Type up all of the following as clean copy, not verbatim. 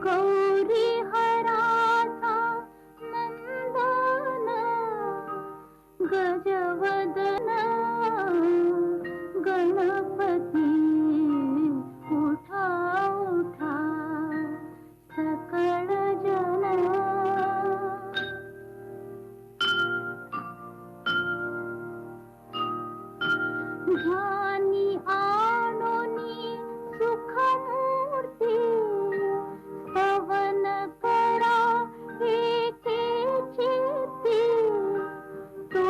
गौरी हराचा नंदन गजवदन गणपती उठा उठा सकळ जन ध्यानी आणोनी सुखमूर्ती पवन करा एके चित्ती तो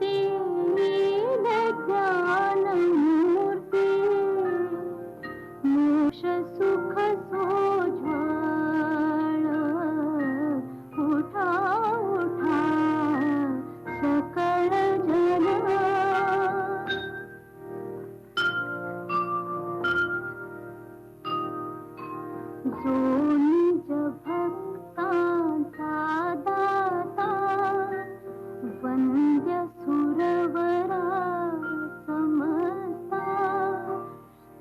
देईल ज्ञानमूर्ती मोक्ष सुख सोज्वळ उठा उठा सकळ जन जो निज भक्तांचा दाता वंद्य सुरवरा समजता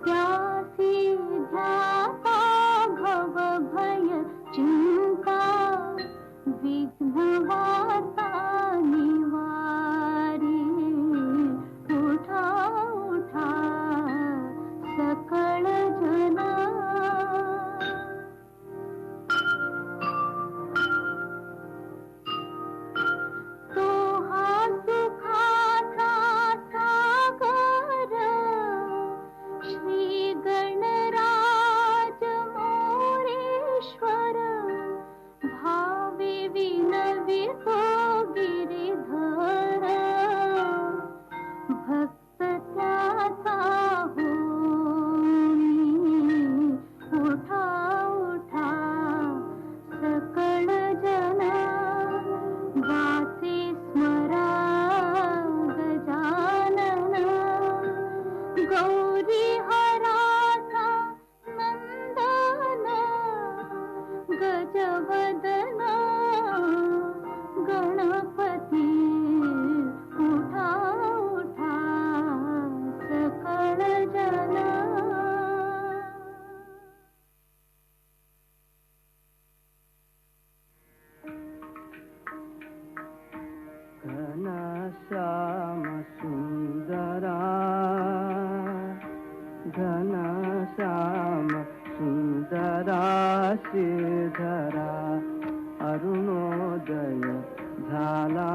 त्यासी ध्याता भव भय चिंता विघ्न वार्ता निवारी उठा उठा सकळ जन गजवदन गणपती उठा उठा सकळ जन घनश्याम सुंदरा घनश्याम सुंदरा श्रीधरा अरुणोदय झाला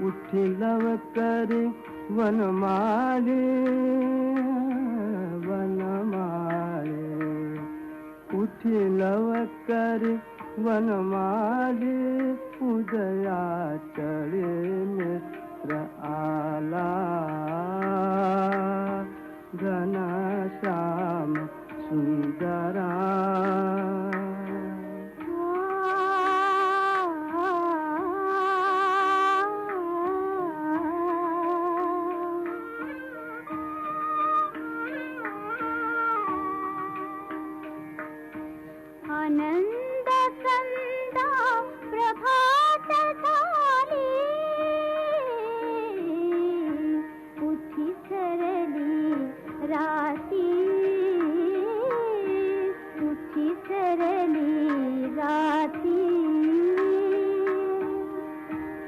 उठिल करी वनमाळे वनमाळे उठिल करी वनमाळे उदया चळे मित्र आला घनश्याम सुंदरा आनंद संदा प्रभात झाली उठी सरली राती उठी सरली राती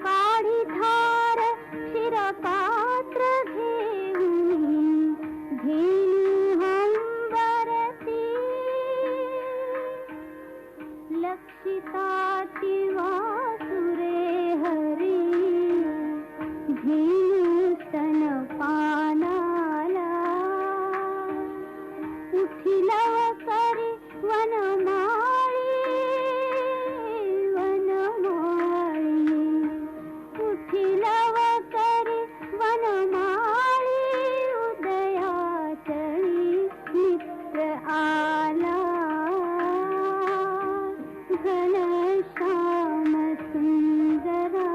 काळी धार शिरपात्र घेऊन घेऊन हंबरती लक्षिता वासुरे हरी घेऊन स्तन पानाला उठिलव करी वनमाळी वनमाळी उठिलव करी वनमाळी उदया चळी मित्र आला घनश्याम सुंदरा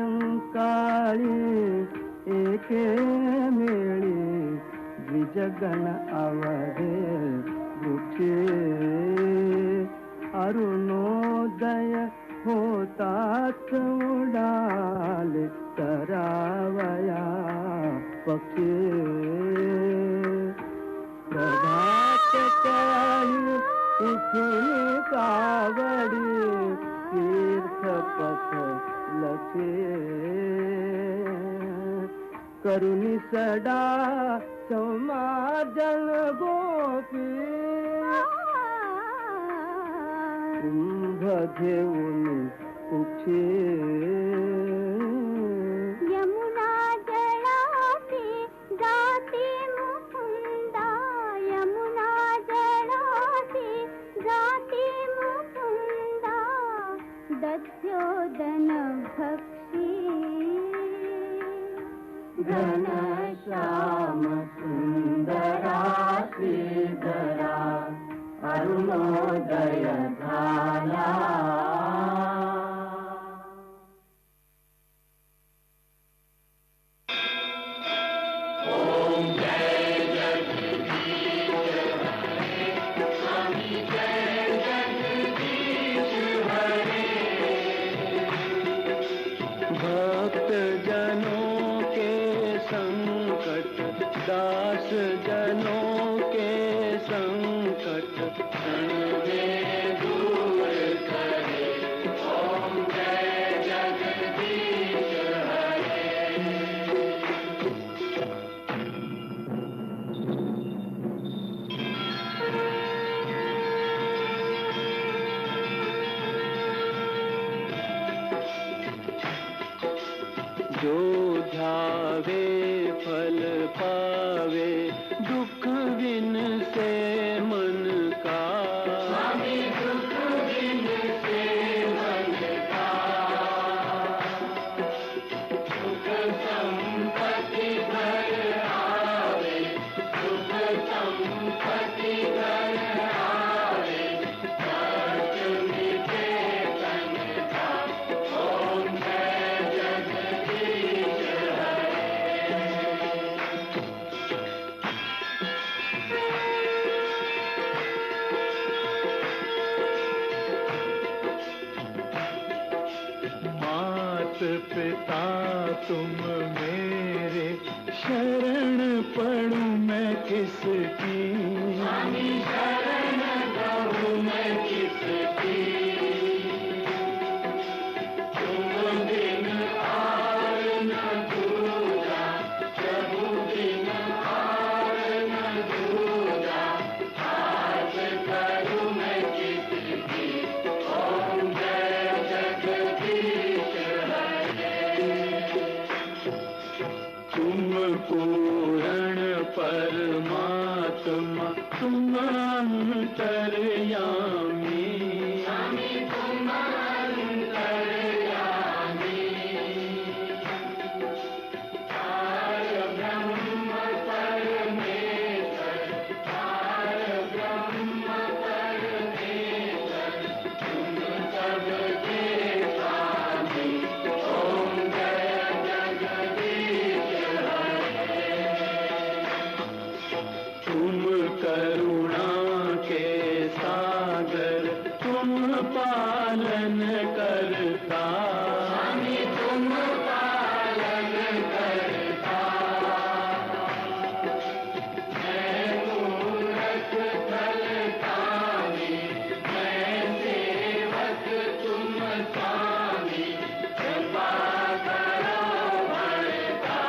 सायंकाळी एके मेळी द्विजगण अवधे वृक्षे अरुणोदय होतात उडाले करावया पक्षी सुनी कावडी तीर्थ पथ लखे करुणी सडा समाजन गोपी कुंभ घेऊन उठे यमुना जळासी जाती मुकुंदा यमुना जळासी जाती मुकुंदा दध्योदन भक्षी घनश्याम सुंदरा श्रीधरा अरुणोदय झाला भक्त जनों के संकट दास जनों के संकट क्षण में दूर करे ओम जय जगदीश हरे जो ध्यावे फल पावे दुख विन से मन का स्वामी दुख विन से मन का सुख संपत्ति घर आवे सुख संपत्ति घर आवे कष्ट मिटे तन का ओम जय जगदीश मात पिता तुम मेरे शरण पड़ूं मैं किसकी स्वामी शरण कहूं मैं किसकी तुम बिन आर न दूजा प्रभु बिन आर न दूजा हाथ करूं मैं किसकी ओम जय जगदीश तुम पूर्ण परमात्मा तुम अंतर्यामी तुम अंतर्यामी पार ब्रह्म परमेश्वर पार ब्रह्म परमेश्वर तुम सबके स्वामी ओम जय जगदीश तुम करुणा के सागर तुम पालन करता स्वामी तुम पालन करता मैं मूरख फलदानी मैं सेवक तुम स्वामी कृपा करो बढ़ता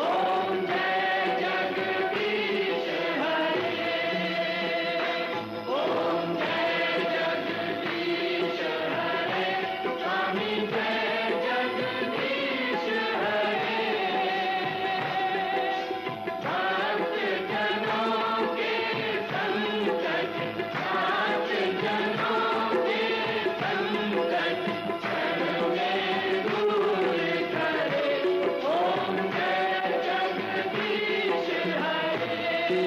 ओम जय जगदीश ओम जय जगदीश हरे स्वामी जय जगदीश हरे भक्त जनों के संकट साथ जनों के संकट क्षण में दूर करे ओम जय जगदीश हरे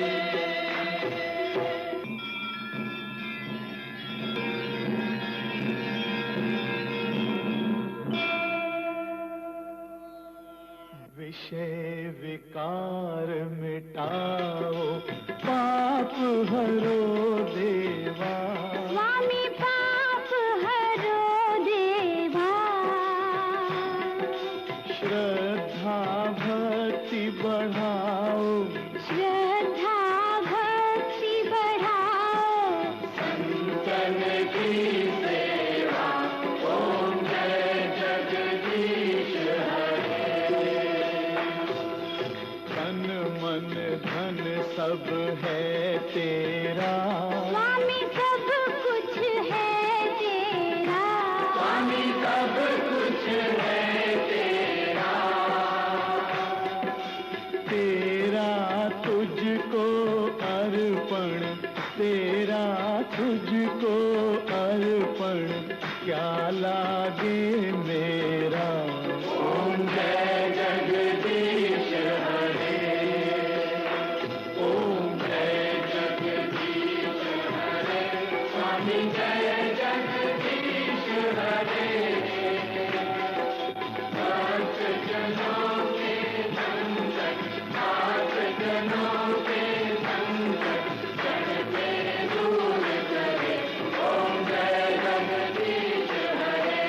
विषय विकार मिटाओ पाप हरो देवा स्वामी पाप हरो देवा श्रद्धा भक्ति बढ़ाओ श्रद्धा भक्ति बढ़ाओ संत है तेरा, स्वामी सब कुछ है तेरा, स्वामी सब कुछ है तेरा, तेरा तुझको अर्पण, तेरा तुझको अर्पण, क्या लागे मेरा। ओम जय जगदीश हरे, ओम जय जगदीश हरे, स्वामी जय जगदीश हरे। भक्त जनों के संकट, भक्त जनों के संकट, जग के दूर करे। ओम जय जगदीश हरे,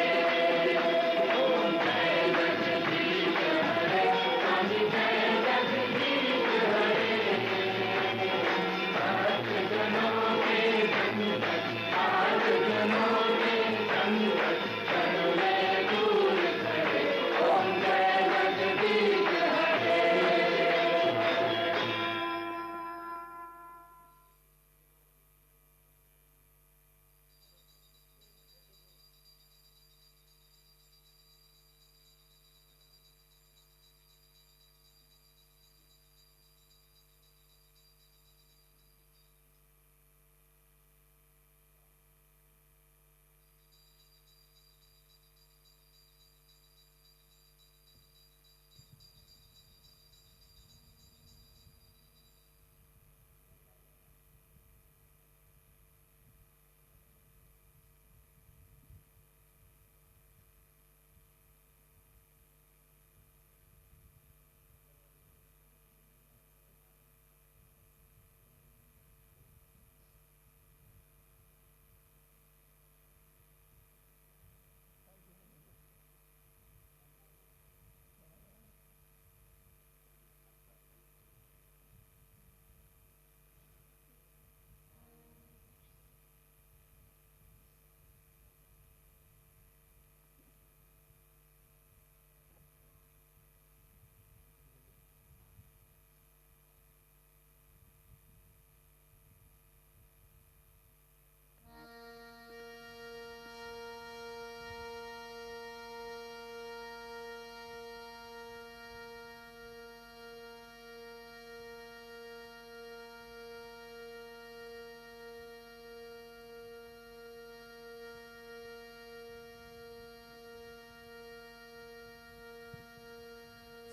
ओम जय जगदीश हरे, स्वामी जय जगदीश हरे। भक्त जनों के संकट, भक्त जनों के संकट, जग के दूर करे। ओम जय जगदीश हरे।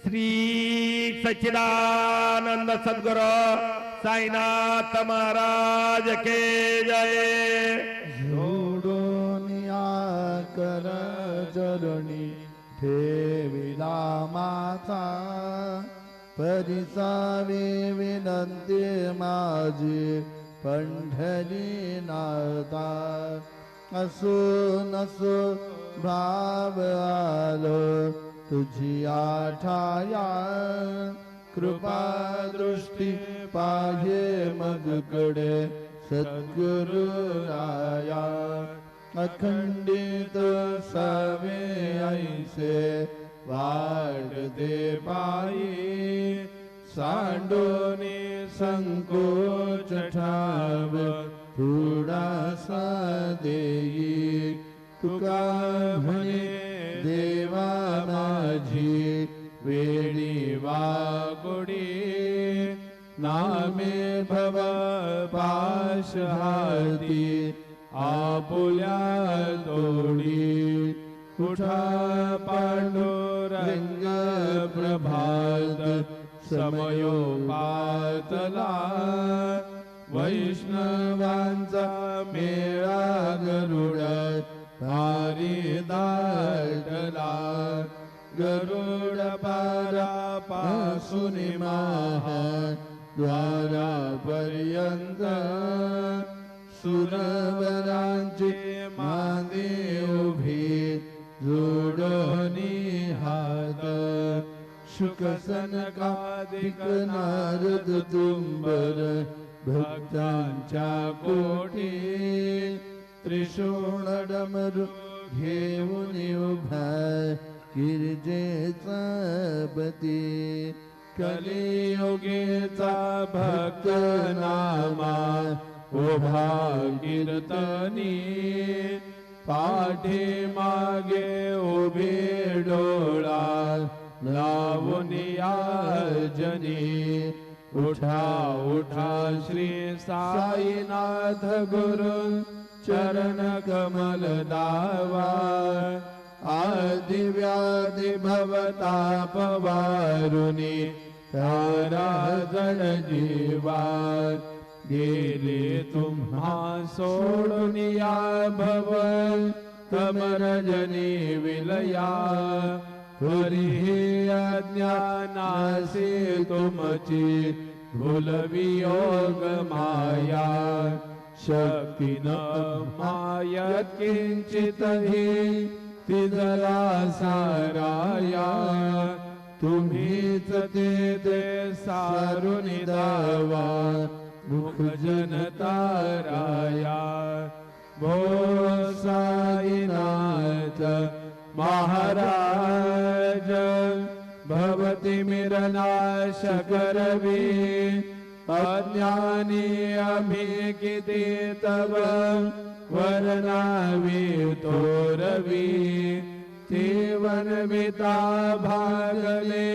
श्री सच्चिदानंद सद्गुरु साईनाथ महाराज के जय। जोडोनिया कर चरणी ठेविला माथा, परिसावी विनंती माझी पंढरीनाथा। असो नसो भाव आलो तुझी आठाया, कृपा दृष्टी पाहे मगकडे सद्गुरु राया। अखंडित सावे ऐसे वाट दे पायी, सांडोनी संकोच ठाव थोडासा देई। तुका म्हणे देवा माझी वेडी वाकुडी, नामे भव पाश हाती आपुल्या तोडी। उठा पांडुरंग प्रभात समयोपातला, वैष्णवांचा मेळा गरुड भारी दाटला। गरुड पारा पासून महा द्वारापर्यंत, सुरवरांची मांदी उभी जोडोनी हात। शुक सनकादिक नारद तुंबर भक्तांच्या कोटी, त्रिशूळ डमरू घेऊन उभा गिरजेचा पती। कलियुगेचा भक्त नामा उभा कीर्तनी पाठी मागे उभे डोळा लावून याजनी उठा उठा श्री साईनाथ गुरु चरण कमल दावा आदि व्याधि भवताप वारुनी तारा जन जीवा गेले तुम्हा सोडून या भव कमरजनी विलया हरी अज्ञानासी तुमची भूलवियोग माया शक्ती न मायत किंचितही तिजला साराया तुम्हीच ते सारुन दावा मुख जनताराया भो साईनाथ महाराज भवति मिरनाश करवी अज्ञानी अभी किती तव वर्णावी तोरवी जीवनविता भागले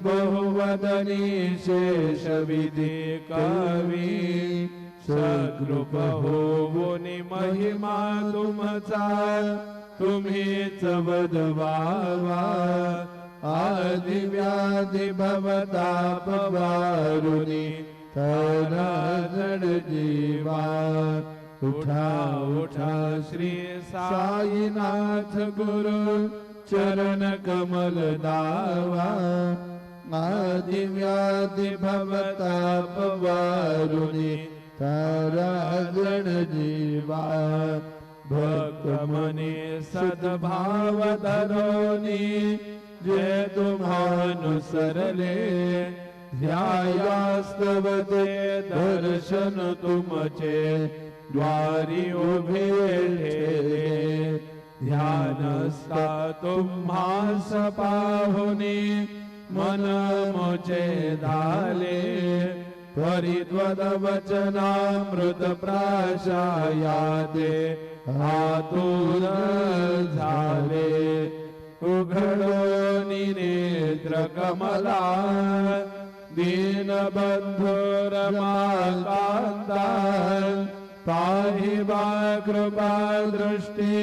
बहुवदनी शेष विधी कवी सद्रूप होवुनी महिमा तुमचा तुम्हीच वदवावा आदि व्याधि भवताप वारुनी तारा जड जीवा उठा उठा श्री साईनाथ गुरु चरण कमल दावा आदि व्याधि भवताप वारुनी तारा जड जीवा भक्त मने सद्भाव धरोनी जे तुम्हानुसरले ध्यायास्तव ते दर्शन तुमचे द्वारी उभे ठेले ध्यानस्था तुम्हास पाहुनी मन मोचे धाले परिद्वद वचनामृत प्राशायाते आतुर झाले उघडो नेत्र कमला दीनबंधुर मातांता पाहि बा कृपा दृष्टी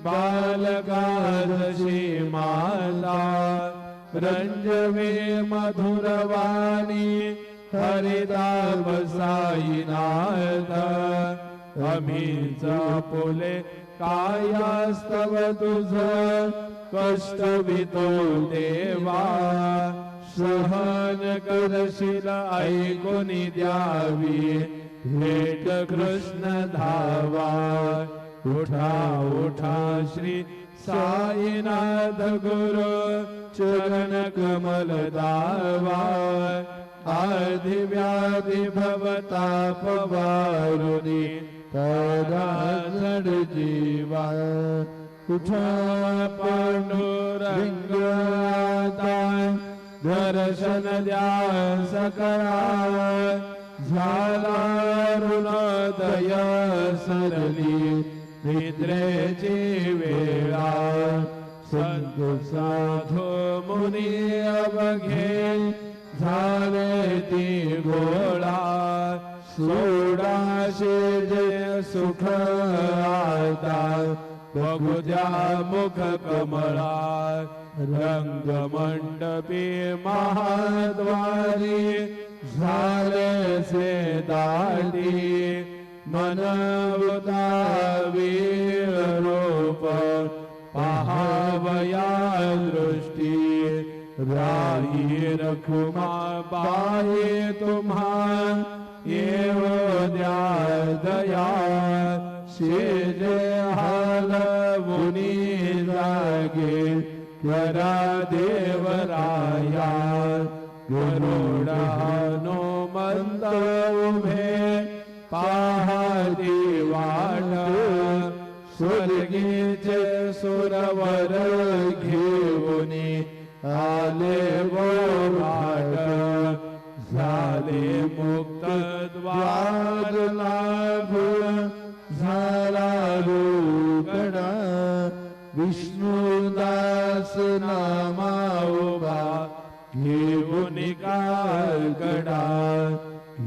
बालकादशी माता रंजवे मधुरवाणी हरिदाम साईनाथ अमीच पुले कायास्तव तुझ कष्ट वितो देवा सहन करशील ऐकुनी द्यावी भेट कृष्ण धावा उठा उठा श्री साईनाथ गुरु चरण कमल दावा आदि व्याधि भवताप वारुनी तारा जड जीवा उठा पांडुरंग आता दर्शन द्या सकळा झाला ऋणोदय सरली निद्रेची वेळा संत साधू मुनी अवघे झाले ती गोळा सोडाशे जय सुख आता बघू द्या मुख कमळा रंग मंडपी महाद्वारी झाले से दाटी मनवता वीर रूप पहावया दृष्टी राही रखुमा बाहे तुम्हा येव द्या दया शेजे हालवुनी जागे करा देवराया गरुडानो मंद उभे पाहती वाट स्वर्गीचे सुरवर घेऊनी आले वो भाट झाले मुक्त द्वार लाभ झाला रोकडा विष्णुदास नामा उभा घेऊन काकडा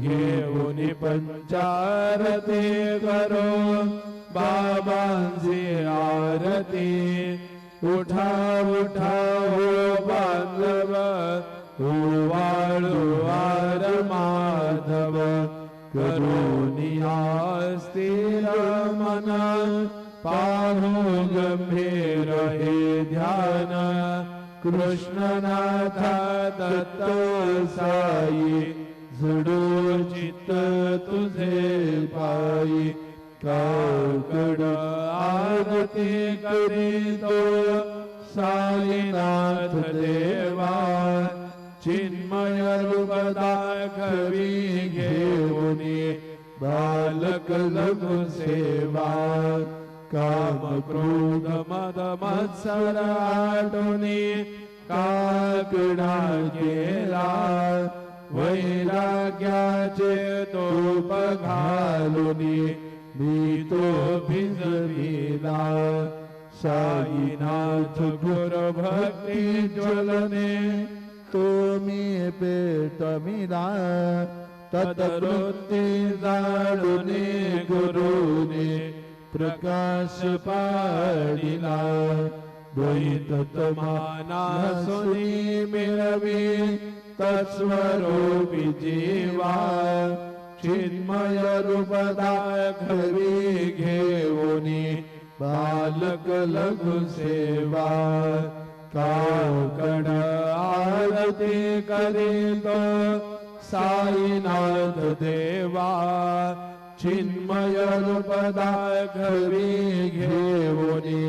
घेऊन पंचारती करो बाबांची आरती उठा उठा हो बांधव वाळू वार माधव करुणिया स्थिर मन पाहू गंभीर हे ध्यान कृष्णनाथा दत्त साई जुडो चित्त तुझे पायी काकड आरती करीतो साईनाथ देवा चिन्मय रूप दाखवी घेऊनी बालक लघु सेवा काम क्रोध मद मत्सर आटोनी काकडा गेला वैराग्याचे तोप घालुनी मी तो भिजविला साईनाथ गुर भक्ती ज्वलने तुम्ही पेटविला तत्वृत्ती जाळुने गुरुने प्रकाश पाडिला द्वैत मानासुनी मिळवी तत्स्वरूपी जीवा चिन्मय रूप दाखवी घेऊनी बालक लघु सेवा काकड आरती करीतो साईनाथ देवा चिन्मय रूप दाखवी घेऊनी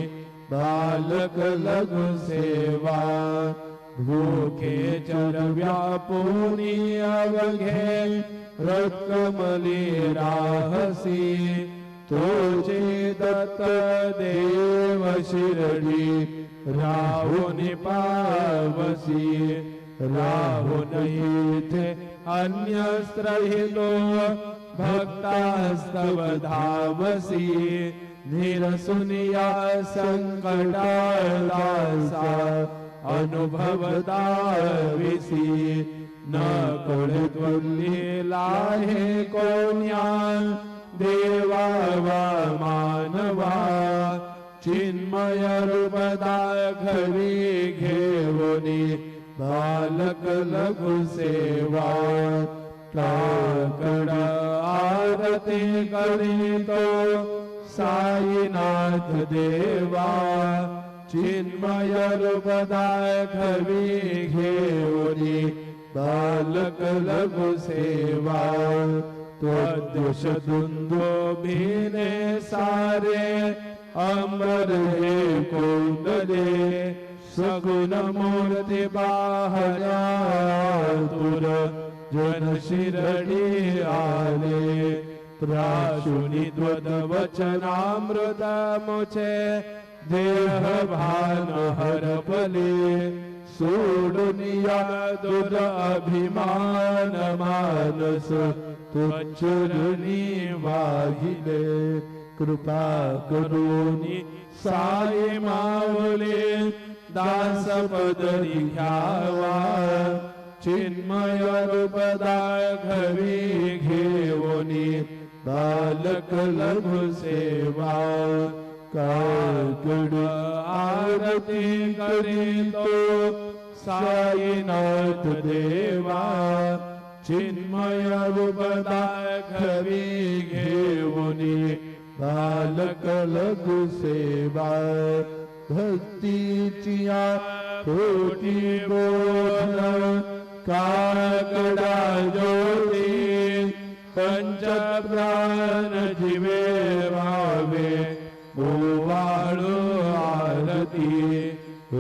बालक लघु सेवा भूखे चरव्यापुनी अवघे रक्कमली राहसी तोचे दत्त देव शिरडी राहून पावसी राहून इथे अन्यस्त्र हिलो भक्तास्तव धावसी निरसुनिया संकटाळासा अनुभवता विसी न कळत्वल्लीला हे कोण्या देवा वा मानवा चिन्मय रूप दाखवी घेऊनी बालक लघु सेवा काकड आरती करीतो साईनाथ देवा चिन्मय रूप दाखवी घेऊनी बालक लघु सेवा त्वदृश दुंदोभिने सारे अंबर हे कोंदले सगुण मूर्ती बाहया तुर जन शिरडी आले प्राशुनी द्वद वचनामृत मुचे देह भान हरपले सोडुनिया दुर अभिमान मानस तुच्चरणी वाहिले कृपा करुनी साई मावले दास पदरी घ्यावा चिन्मय रूप दाखवी घेऊनी बालक लघु सेवा काकड आरती करीतो साईनाथ देवा चिन्मय रूप दाखवी घेऊनी बालक लघु सेवा भक्तीचिया कोटी बोध काकडा ज्योती पंचप्राण जीवे भावे ओवाळो आरती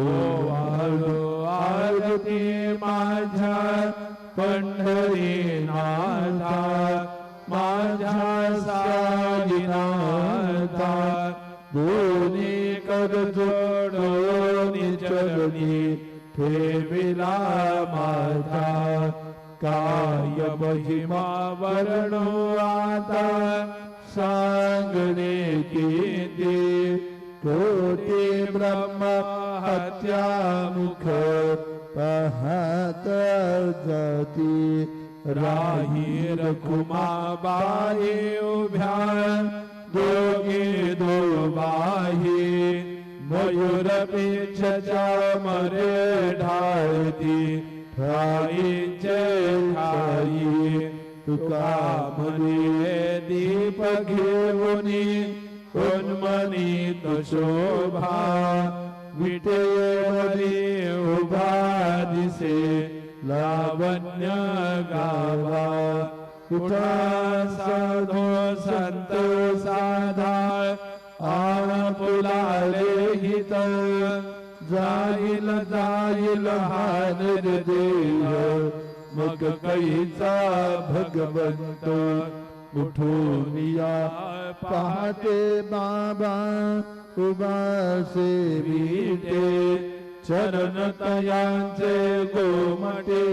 ओवाळो आरती माझ्या पंढरीनाथा माझ्या साईनाथा दोन्ही कर जोडोनी चरणी ठेविला माझा काय महिमा वर्णो आता सांगणे किती कोटी ब्रह्म हत्या मुख पाहत जाती राही रखुमाबाई उभ्या दोघी दोबाही मयूर पेक्षच्या मरे ढाळती ठाईचे ठाई तुका म्हणे दीप घेऊनी उन्मनी तो शोभा विटेवरी उभा दिसे लावण्य गावा कुठा साधो संत साधा आपुलाले हित जाईल जाईल हान देव मग कैचा भगवंत उठून या पाहते बाबा उभासे विटे चरण तयांचे गोमटे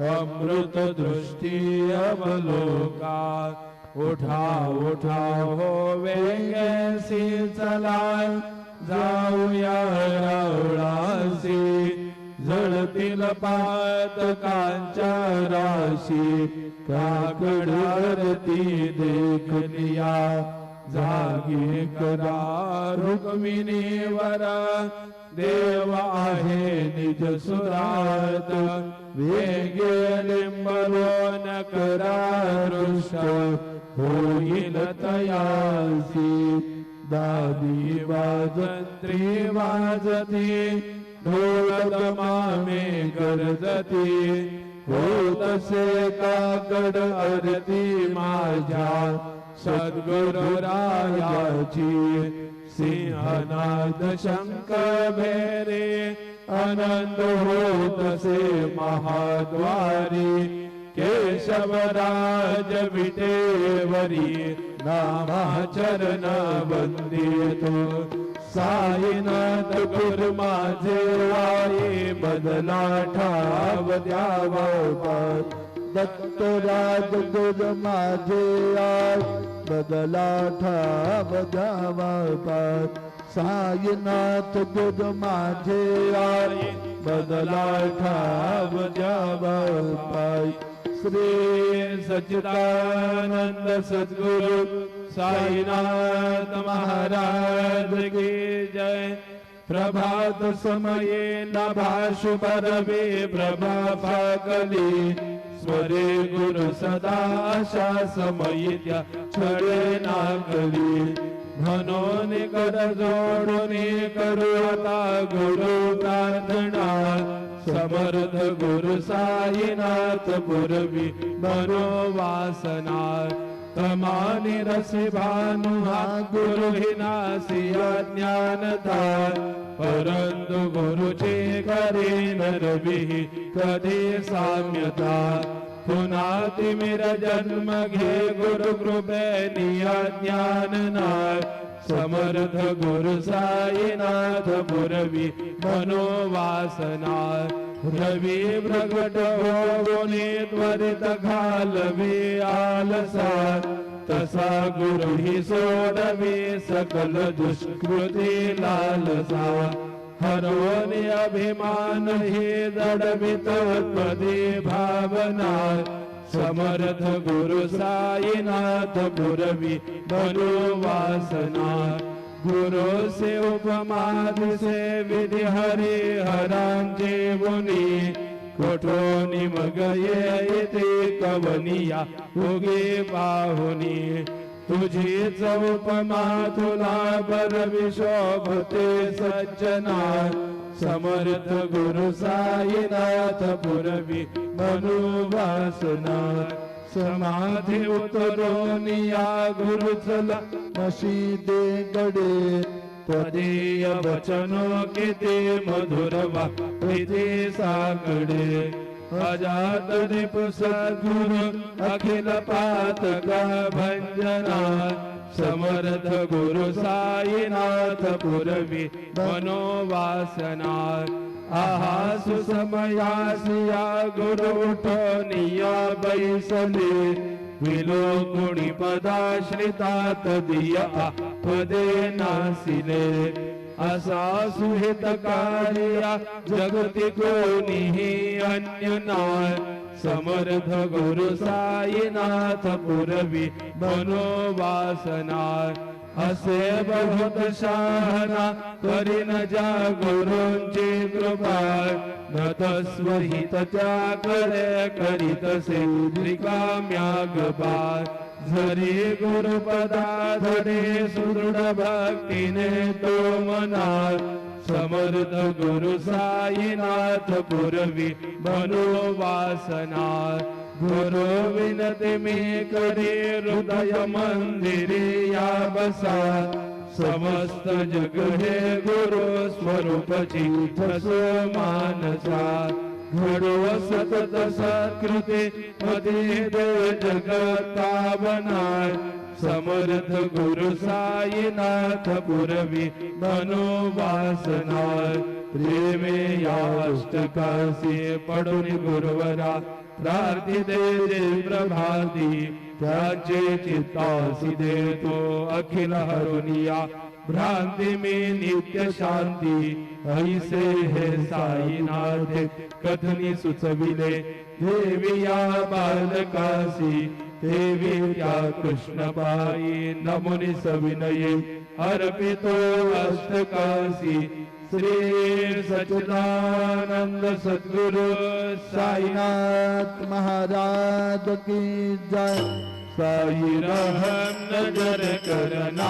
अमृत दृष्टी अवलोका उठा उठा हो वेगसी चला जाऊया रावळासी जळतील पातकांच्या राशी काकड आरती देखनिया जागी करा रुक्मिणीवरा देव आहे निज सुरात वेगे लिंबलोन करा दृष्ट होईल तयासी दादी वाजंत्री वाजती ढोल मामे गरजती होतसे काकड आरती माझ्या सद्गुरुरायाची सिंहनाद शंख भेरे आनंद होतसे महाद्वारी केशवराज विटेवरी नामाचरण वंदितो साईनाथ गुरु माझे आई बदला ठाव द्यावा दत्तराज गुरु माझे आई बदला ठाव द्यावा साईनाथ गुरु माझे आई बदला ठाव द्यावा श्री सच्चिदानंद सद्गुरु साईनाथ महाराज की जय। प्रभात समये नभा शुभ रवि प्रभा फाकली स्वरे गुरु सदा आशा समयी त्या छळे नाकली म्हणून कर जोडून करू आता गुरु प्रार्थना समर्थ गुरु साईनाथ पुरवी मनोवासना तमानि रसी भानु हा गुरु हि नासिया ज्ञानता परंतु गुरुचे करे नरवी कधी साम्यता पुन्हा तिमिर जन्म घे गुरु कृपेनिया ज्ञानना समर्थ गुरु साईनाथ पुरवी मनोवासना रवी प्रगट होऊने त्वरित घालवे आलसा तसा गुरु ही सोडवे सकल दुष्कृती लालसा हरवणे अभिमान हे दडवित पदे भावना समर्थ गुरु साईनाथ पुरवी मनोवासना गुरु से उपमा दिसे विधि हरि हरांचे मुनी कोठोनी मग येते कवनिया उगे पाहुनी तुझीच उपमा तुला बरवी शोभते सज्जना समर्थ गुरु साईनाथ पुरवी मनोवासना समाधी उतरोनिया गुरु चला मशीदे गडे त्वदीय वचनो किती मधुर वाक्ये साकडे अजात दीप सद्गुरु अखिल पातका भंजना समर्थ गुरु साईनाथ पुरवी मनोवासना आहा सुसमयासिया गुरु उठोनिया बैसले विलो गुणी पदाश्रिता तदिया पदे नासिले असा सुहित कार्या जगति कोणीही अन्य नाय समर्थ गुरु साईनाथ पुरवी मनोवासना असे बहुत शहाणा करीन ज्या गुरूंची कृपा न तस्वहित त्याकडे करीतसे रिकाम्या गपार जरी गुरुपदा धरे सुदृढ भक्तीने तो मनार समर्थ गुरु साईनाथ पुरवी मनोवासना गुरु विनती मी करी हृदय मंदिरी या बसा समस्त जग हे गुरु स्वरूपची ठसो मानसा घडो सतत सत्कृती मध्ये देव जगता बनाय समर्थ गुरु साईनाथ पुरवी मनोवासना प्रेमे या अष्टकाशी पडून गुरुवरा प्रार्थिते जे प्रभाती त्याचे चित्तासी देतो अखिल हरुनिया भ्रांती में नित्य शांती ऐसे हे साईनाथ कथनी सुचविले देवी या बालकासी देवी त्या कृष्ण पायी नमुनि सविनये अर्पितो अष्टकाशी श्री सच्चिदानंद सद्गुरु साईनाथ महाराज की जय। साई रहम नजर करना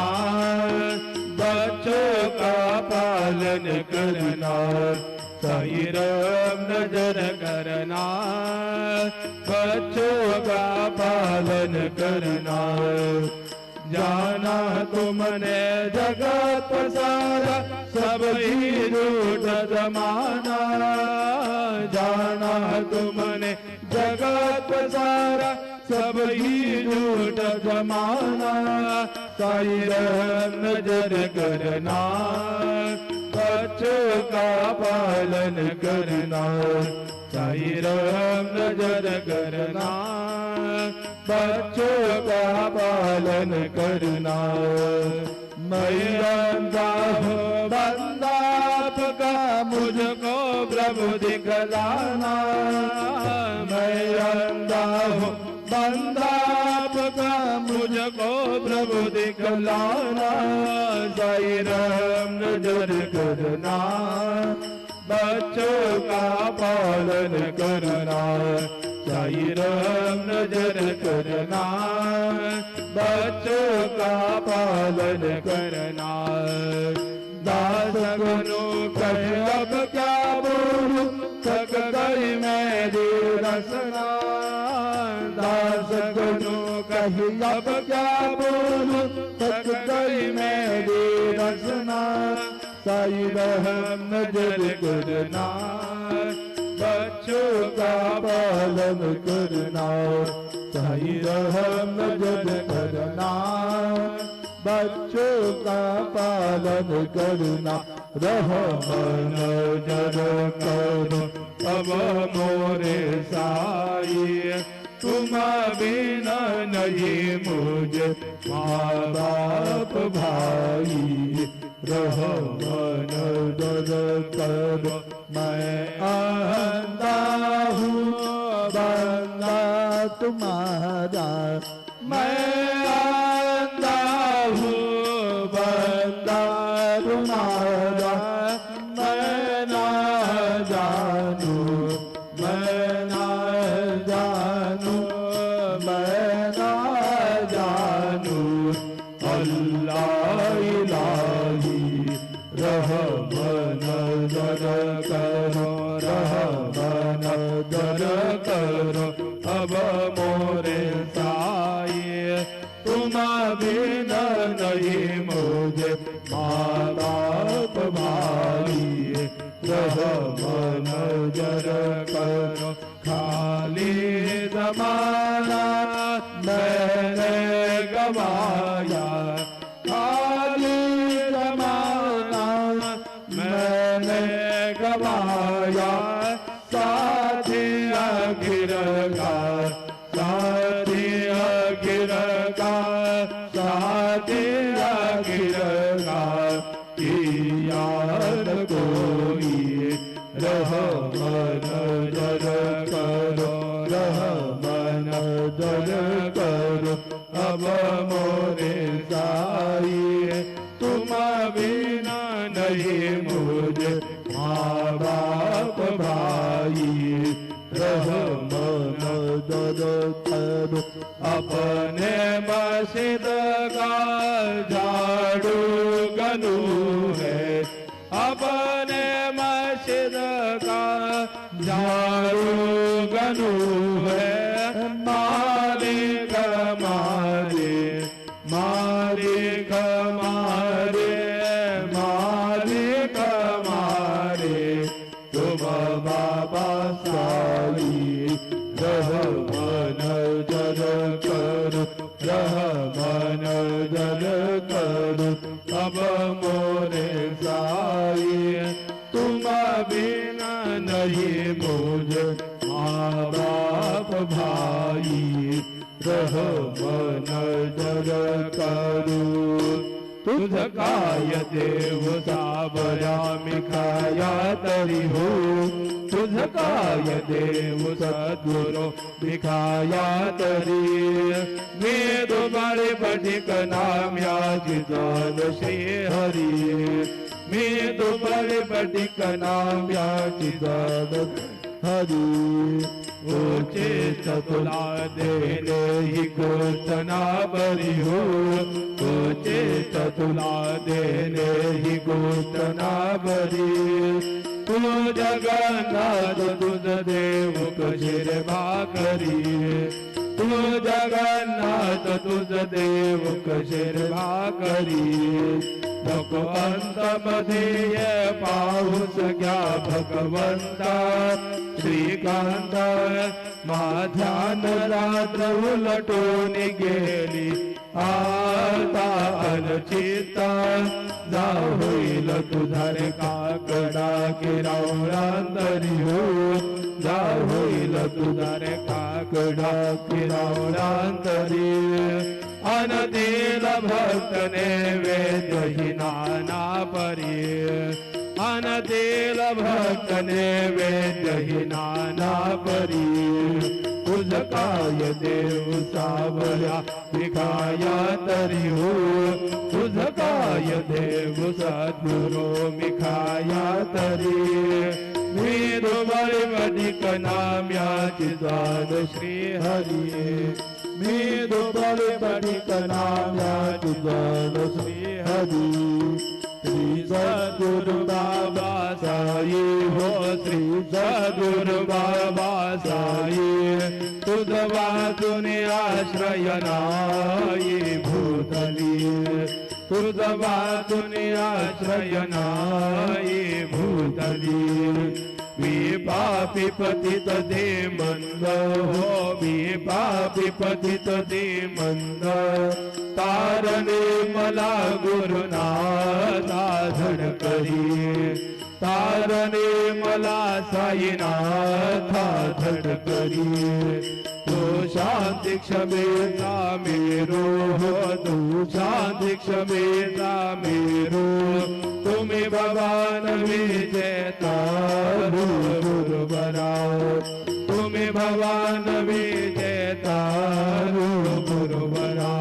बच्चों का पालन करना साई रहम नजर करना बच्चों का पालन करना जाना तुमने जगत पसारा सब ही झूठ जमाना जाना तुमने जगत पसारा सब ही झूठ जमाना साई रहम नजर करना बच्चों का पालन करना साई रहम नजर करना बच्चों का पालन करना मैया हो बंदा आपका मुझको प्रभु दिखलाना मैया हो बंदा आपका मुझको प्रभु दिखलाना साई रहम नजर करना बच्चों का पालन करना साई रहम नजर करना बच्चों का पालन करना दास गुरु कहे अब क्या बोलूं थक गई मेरी रसना दास गुरु कहे अब क्या बोलूं थक गई मेरी रसना साई रहम नजर करना बच्चों का पालन करना साई रहम नजर करना बच्चों का पालन करना रहम नजर करो अब मोरे साई तुम बिना नहीं मुझे माँ बाप भाई रहम नजर करो मैं अंधा हूँ बंदा तुम्हारा मैं अंधा हूँ बंदा तुम्हारा मैं ना जानू मैं ना जानू मैं ना जानू अल्लाह इलाही रहम नजर करो रहम नजर करो अब मोरे साई तुम बिना नहीं मुझे माँ बाप भाई रहम नजर करो खाली जमाना मैंने गवाया खाली जमाना मैंने गवाया के आखिर का याद कोई रहमन दर करो रहमन दर करो अब मोरे साई तुम बिना नहीं मुझे माँ बाप भाई रहमन दर करो अपने मस्जिद का झाड़ू गनू है अपने मस्जिद का झाड़ू गनू है मालिक मारे मालिक मारे मालिक मारे तुम बाबा साई रहमन दर करो रहमन दर करो अब मोरे साई तुम बिना नहीं मुझे माँ बाप भाई रहमन दर करो तुझ काय देव सावरा मिखाया तरी हो तुझ काय देव सद्गुरु मिखाया तरी मी तुम्हारे पठिक नाम याची जान श्री हरी मी तुम्हारे पठिक नाम याची जान हरी ऊंचे तुला देने ही गोचना बरी हो ऊंचे तुला देने ही गोचना बरी तू जगन्नाथ तुझ देव कशीर भाकरी तू जगन्नाथ तुझ देव कशीर भाकरी भगवंत मध्ये पाऊस घ्या भगवंता श्रीकांत माझ्यान रात्र उलटून गेली आता अनचिता जा होईल तुझा रे काकडा किरावळांतरी हो जा होईल तुझा रे काकडा किरावळांतरी अनदिल भक्त नैवेद्य ही नाना परी अनदिल भक्त नैवेद्य ही नाना परी तुझ काय देव सावया मिखाया तरी हो तुझ काय देव सद्गुरु मिखाया तरी मी तुम्हारे अधिक नाम याची जान श्री हरी मी तुम्हारे अधिक नाम याची जान श्री हरी श्री सद्गुरु बाबा साई हो श्री सद्गुरु बाबा साई तुझ वाचून आश्रय नाही भूतली तुझ वाचून आश्रय नाही भूतली मी पापी पतित दे मंद हो मी पापी पतित दे मंद तारणे मला गुरुनाथा धडकरी तारणे मला साईनाथा धडकरी तू शांती क्षमेचा मेरो हो तू शांती क्षमेचा मेरो तुम्ही भगवान विजेता गुरुबरा तुम्ही भगवान विजेता गुरुबरा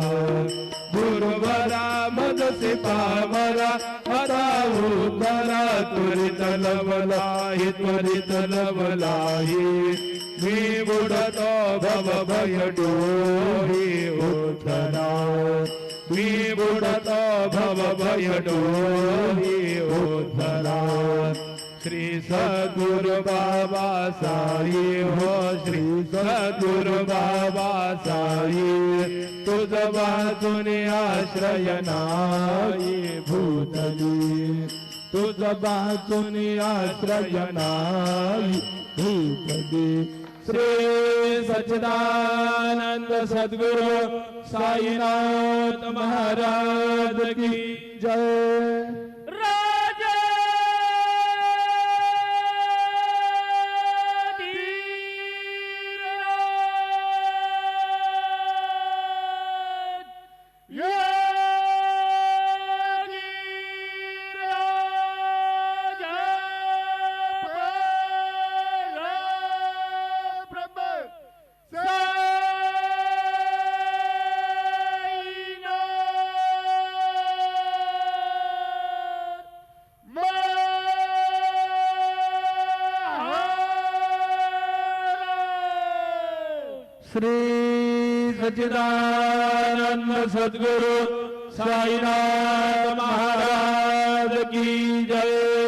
गुरुबरा मदसी पामरा हरा उतरा त्वरित लवलाही त्वरित लवलाही मी बुडतो भव भय डोही उतरा मी बुडतो भव भय डोही उतरा श्री सद्गुरु बाबा साई हो श्री सद्गुरु बाबा साई तुझ वाचून आश्रय नाही भूतली तुझ वाचून आश्रय नाही भूतली श्री सच्चिदानंद सद्गुरु साईनाथ महाराज की जय। Yeah! श्री सच्चिदानंद सद्गुरु साईनाथ महाराज की जय।